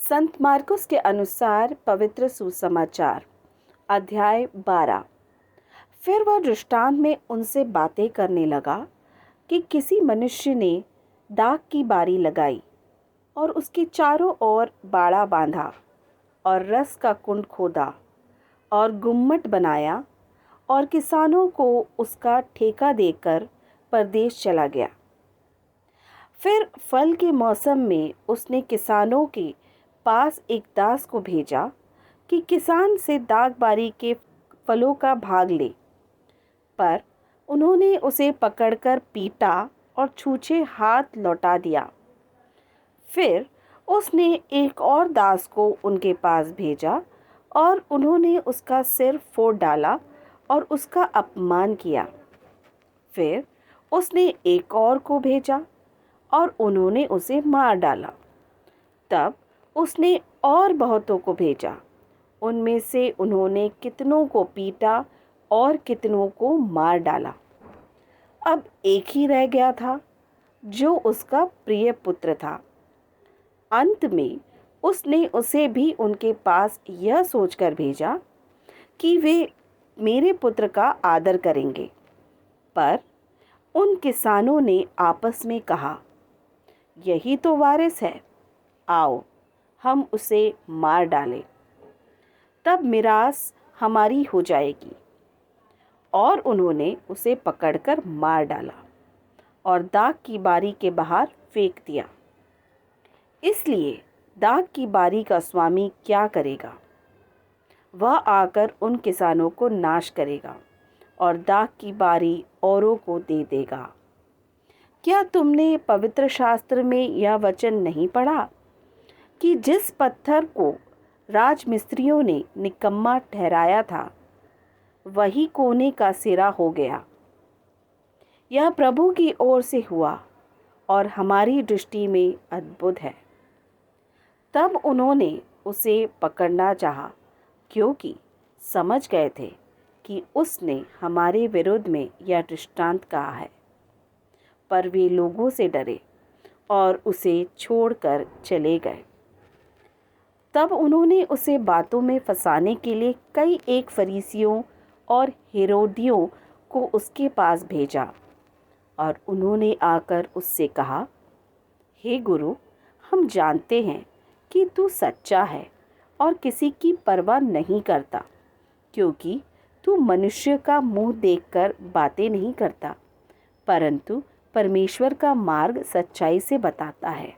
संत मार्कुस के अनुसार पवित्र सुसमाचार अध्याय 12। फिर वह दृष्टांत में उनसे बातें करने लगा कि किसी मनुष्य ने दाख की बारी लगाई और उसके चारों ओर बाड़ा बांधा और रस का कुंड खोदा और गुम्मट बनाया और किसानों को उसका ठेका देकर परदेश चला गया। फिर फल के मौसम में उसने किसानों के पास एक दास को भेजा कि किसान से दाखबारी के फलों का भाग ले, पर उन्होंने उसे पकड़कर पीटा और छूछे हाथ लौटा दिया। फिर उसने एक और दास को उनके पास भेजा और उन्होंने उसका सिर फोड़ डाला और उसका अपमान किया। फिर उसने एक और को भेजा और उन्होंने उसे मार डाला। तब उसने और बहुतों को भेजा, उनमें से उन्होंने कितनों को पीटा और कितनों को मार डाला। अब एक ही रह गया था जो उसका प्रिय पुत्र था। अंत में उसने उसे भी उनके पास यह सोचकर भेजा कि वे मेरे पुत्र का आदर करेंगे। पर उन किसानों ने आपस में कहा, यही तो वारिस है, आओ हम उसे मार डालें, तब मिरास हमारी हो जाएगी। और उन्होंने उसे पकड़कर मार डाला और दाख की बारी के बाहर फेंक दिया। इसलिए दाख की बारी का स्वामी क्या करेगा? वह आकर उन किसानों को नाश करेगा और दाख की बारी औरों को दे देगा। क्या तुमने पवित्र शास्त्र में यह वचन नहीं पढ़ा कि जिस पत्थर को राजमिस्त्रियों ने निकम्मा ठहराया था, वही कोने का सिरा हो गया। यह प्रभु की ओर से हुआ और हमारी दृष्टि में अद्भुत है। तब उन्होंने उसे पकड़ना चाहा, क्योंकि समझ गए थे कि उसने हमारे विरुद्ध में यह दृष्टांत कहा है। पर वे लोगों से डरे और उसे छोड़कर चले गए। तब उन्होंने उसे बातों में फंसाने के लिए कई एक फरीसियों और हेरोदियों को उसके पास भेजा और उन्होंने आकर उससे कहा, हे गुरु, हम जानते हैं कि तू सच्चा है और किसी की परवाह नहीं करता, क्योंकि तू मनुष्य का मुंह देखकर बातें नहीं करता, परंतु परमेश्वर का मार्ग सच्चाई से बताता है।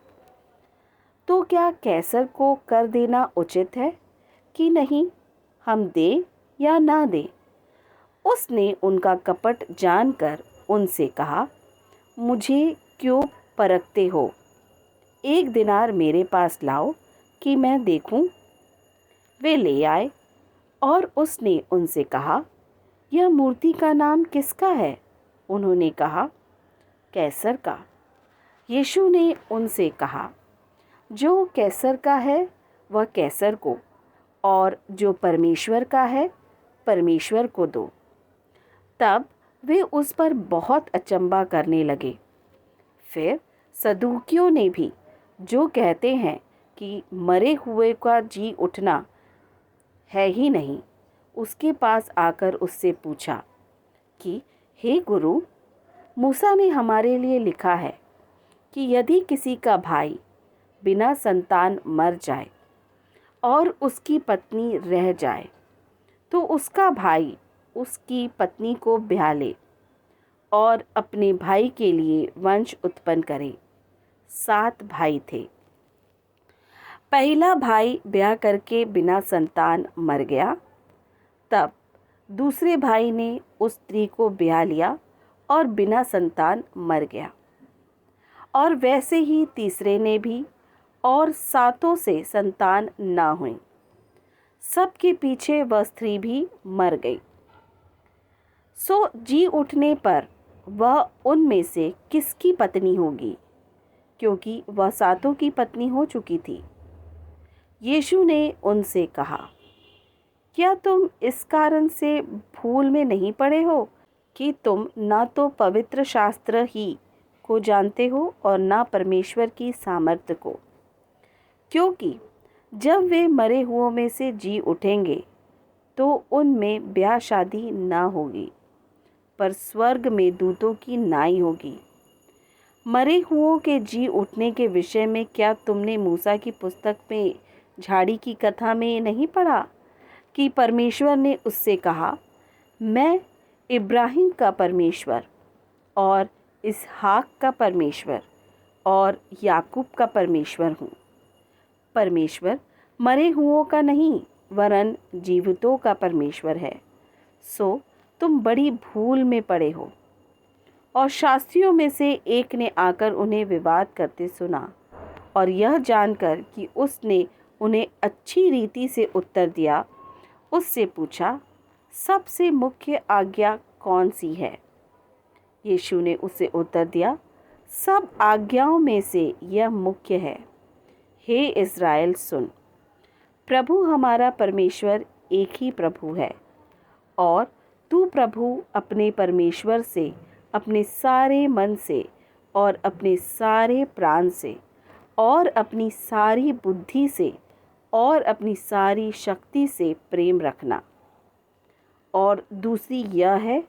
तो क्या कैसर को कर देना उचित है कि नहीं, हम दें या ना दें? उसने उनका कपट जानकर उनसे कहा, मुझे क्यों परखते हो? 1 दिनार मेरे पास लाओ कि मैं देखूं। वे ले आए और उसने उनसे कहा, यह मूर्ति का नाम किसका है? उन्होंने कहा, कैसर का। यीशु ने उनसे कहा, जो कैसर का है वह कैसर को, और जो परमेश्वर का है परमेश्वर को दो। तब वे उस पर बहुत अचंभा करने लगे। फिर सदूकियों ने भी, जो कहते हैं कि मरे हुए का जी उठना है ही नहीं, उसके पास आकर उससे पूछा कि हे गुरु, मूसा ने हमारे लिए लिखा है कि यदि किसी का भाई बिना संतान मर जाए और उसकी पत्नी रह जाए, तो उसका भाई उसकी पत्नी को ब्याह ले और अपने भाई के लिए वंश उत्पन्न करे। 7 भाई थे। पहला भाई ब्याह करके बिना संतान मर गया। तब दूसरे भाई ने उस स्त्री को ब्याह लिया और बिना संतान मर गया। और वैसे ही तीसरे ने भी, और 7 से संतान ना हुई। सबके पीछे वह स्त्री भी मर गई। सो जी उठने पर वह उनमें से किसकी पत्नी होगी, क्योंकि वह 7 की पत्नी हो चुकी थी। यीशु ने उनसे कहा, क्या तुम इस कारण से भूल में नहीं पड़े हो कि तुम ना तो पवित्र शास्त्र ही को जानते हो और ना परमेश्वर की सामर्थ्य को? क्योंकि जब वे मरे हुओं में से जी उठेंगे तो उनमें ब्याह शादी न होगी, पर स्वर्ग में दूतों की नाई होगी। मरे हुओं के जी उठने के विषय में क्या तुमने मूसा की पुस्तक में झाड़ी की कथा में नहीं पढ़ा कि परमेश्वर ने उससे कहा, मैं इब्राहिम का परमेश्वर और इसहाक का परमेश्वर और याकूब का परमेश्वर हूँ। परमेश्वर मरे हुओं का नहीं वरन जीवितों का परमेश्वर है। सो तुम बड़ी भूल में पड़े हो। और शास्त्रियों में से एक ने आकर उन्हें विवाद करते सुना, और यह जानकर कि उसने उन्हें अच्छी रीति से उत्तर दिया, उससे पूछा, सबसे मुख्य आज्ञा कौन सी है? यीशु ने उसे उत्तर दिया, सब आज्ञाओं में से यह मुख्य है, हे इज़राइल सुन, प्रभु हमारा परमेश्वर एक ही प्रभु है, और तू प्रभु अपने परमेश्वर से अपने सारे मन से और अपने सारे प्राण से और अपनी सारी बुद्धि से और अपनी सारी शक्ति से प्रेम रखना। और दूसरी यह है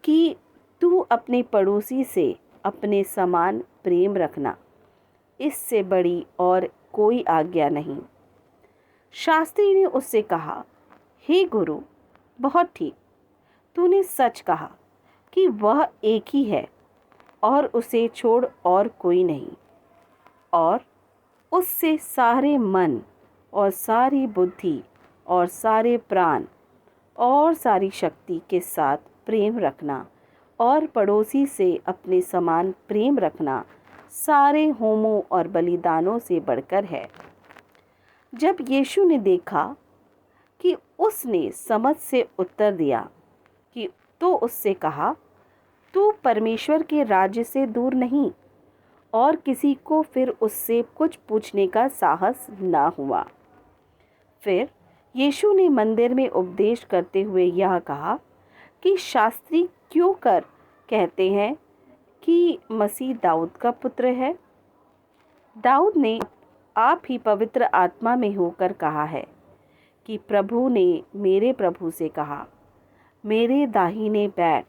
कि तू अपने पड़ोसी से अपने समान प्रेम रखना। इससे बड़ी और कोई आज्ञा नहीं। शास्त्री ने उससे कहा, हे गुरु, बहुत ठीक, तूने सच कहा कि वह एक ही है और उसे छोड़ और कोई नहीं, और उससे सारे मन और सारी बुद्धि और सारे प्राण और सारी शक्ति के साथ प्रेम रखना और पड़ोसी से अपने समान प्रेम रखना सारे होमों और बलिदानों से बढ़कर है। जब यीशु ने देखा कि उसने समझ से उत्तर दिया कि तो उससे कहा, तू परमेश्वर के राज्य से दूर नहीं, और किसी को फिर उससे कुछ पूछने का साहस ना हुआ। फिर यीशु ने मंदिर में उपदेश करते हुए यह कहा कि शास्त्री क्यों कर कहते हैं कि मसीह दाऊद का पुत्र है। दाऊद ने आप ही पवित्र आत्मा में होकर कहा है कि प्रभु ने मेरे प्रभु से कहा, मेरे दाहिने बैठ,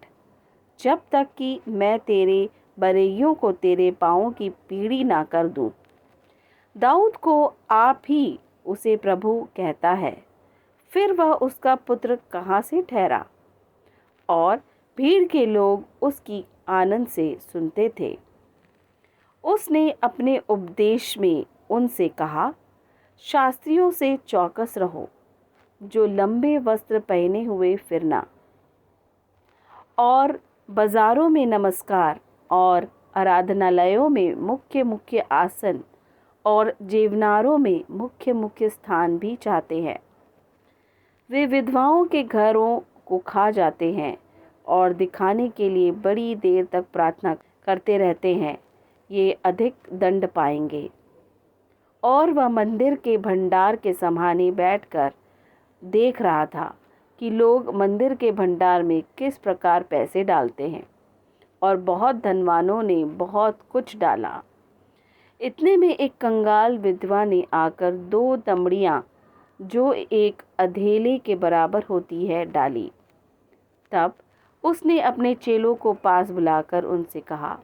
जब तक कि मैं तेरे बरइयों को तेरे पाँवों की पीढ़ी ना कर दूं। दाऊद को आप ही उसे प्रभु कहता है, फिर वह उसका पुत्र कहाँ से ठहरा? और भीड़ के लोग उसकी आनंद से सुनते थे। उसने अपने उपदेश में उनसे कहा, शास्त्रियों से चौकस रहो, जो लंबे वस्त्र पहने हुए फिरना और बाजारों में नमस्कार और आराधनालयों में मुख्य मुख्य आसन और जेवनारों में मुख्य मुख्य स्थान भी चाहते हैं। वे विधवाओं के घरों को खा जाते हैं और दिखाने के लिए बड़ी देर तक प्रार्थना करते रहते हैं, ये अधिक दंड पाएंगे। और वह मंदिर के भंडार के समाने बैठकर देख रहा था कि लोग मंदिर के भंडार में किस प्रकार पैसे डालते हैं, और बहुत धनवानों ने बहुत कुछ डाला। इतने में एक कंगाल विधवा ने आकर 2 दमड़ियाँ, जो एक अधेले के बराबर होती है, डाली। तब उसने अपने चेलों को पास बुलाकर उनसे कहा,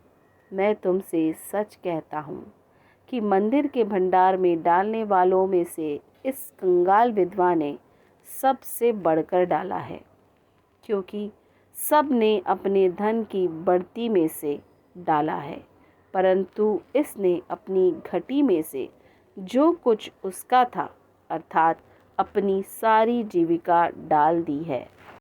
मैं तुमसे सच कहता हूँ कि मंदिर के भंडार में डालने वालों में से इस कंगाल विधवा ने सबसे बढ़कर डाला है, क्योंकि सब ने अपने धन की बढ़ती में से डाला है, परंतु इसने अपनी घटी में से जो कुछ उसका था, अर्थात अपनी सारी जीविका डाल दी है।